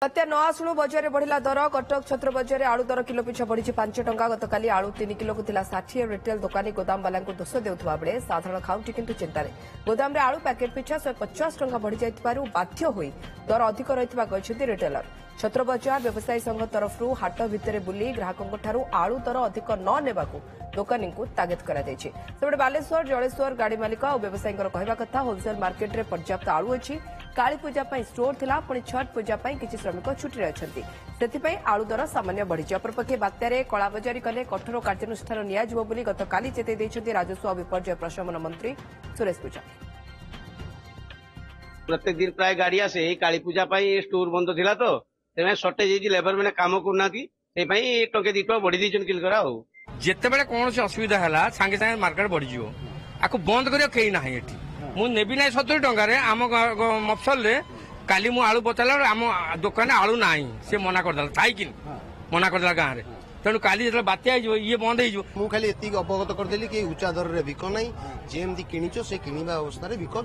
बात्या न आसुणु बजार बढ़िला दर कटक छत्र बजार आलू दर किलो पिछा बढ़ी 5 टंका गतकाली आलू 3 किलो को 60 रिटेल दुकानी गोदाम वाला दोष देउथबा बेले साधारण खाउटी किंतु चिंतार गोदाम रे आलू पैकेट पिछा 150 टंका बढ़ी जाइतिबारु बाध्य होई दर अधिक रहितबा कहछथि रिटेलर। छत्र बजार व्यवसायी संघ तरफरु हाट भितरे बुली ग्राहकों ठारू आलू दर अधिक न नेबाकू दोकानी को तागिद करा जायछि। सेबडे बालेश्वर जलेश्वर गाड़ी मालिक और व्यवसायी कहवा कथा होलसेल मार्केट रे पर्याप्त आलू अछि। काली पूजा स्टोर थिला पुणी छठ पूजा किसी श्रमिक छुट्टी अच्छी से आलू दर सामान्य बढ़ी। अपरपक्षे बात्यारे कलाबजारी कले कठोर कार्यानुष्ठान नियाजिबो बोली गतकाली चेतई दैछन्ति राजस्व और विपर्यय प्रशमन मंत्री सुरेश पूजा। प्रत्येक दिन प्राय गाड़ी आसे काली पूजा स्टोर बंद थिला तो सर्टेज लेबर मैंने काम करना टंके 2 टका बढ़ी दी किलकरा हो जिते बड़े कौन से असुविधा है सांगे सांगे मार्केट बढ़ी आपको बंद करियो केही नाही एठी मु नेबी ना 70 टंका रे आम मफसल रे काली मु आलू पचाला आम दुकान आलू नाही से मना करदला थाइकिन मना करदला गां रे तेणु काली जो बात्या ये बंद हो खाली एति अवगत करदेली कि उच्चा दर रे बिक नाही जेमती किनिचो से किनिबा अवस्था रे बिक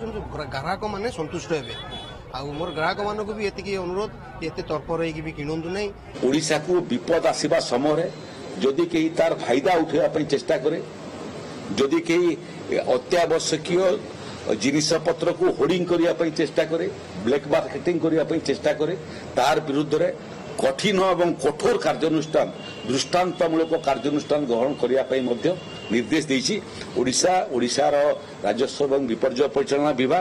ग्राहक माने संतुष्ट हेबे आ मोर ग्राहक मानक भी एति अनुरोध एते तर्पर होई कि भी किनंदु नाही। ओडिसा को विपद आसीबा समय रे जदि केही तार फायदा उठेबा पई चेष्टा करे जदि केही अत्यावश्यकीय जिनिस पत्र को होर्डिंग करने चेष्टा करे ब्लैक मार्केटिंग करने चेष्टा करे तार विरुद्ध रे कठिन एवं कठोर कार्यानुष्ठान दृष्टांतमूलक कार्यानुष्ठान ग्रहण करने निर्देश देइछि ओडिशा राजस्व एवं विपर्यय परिचालना विभाग।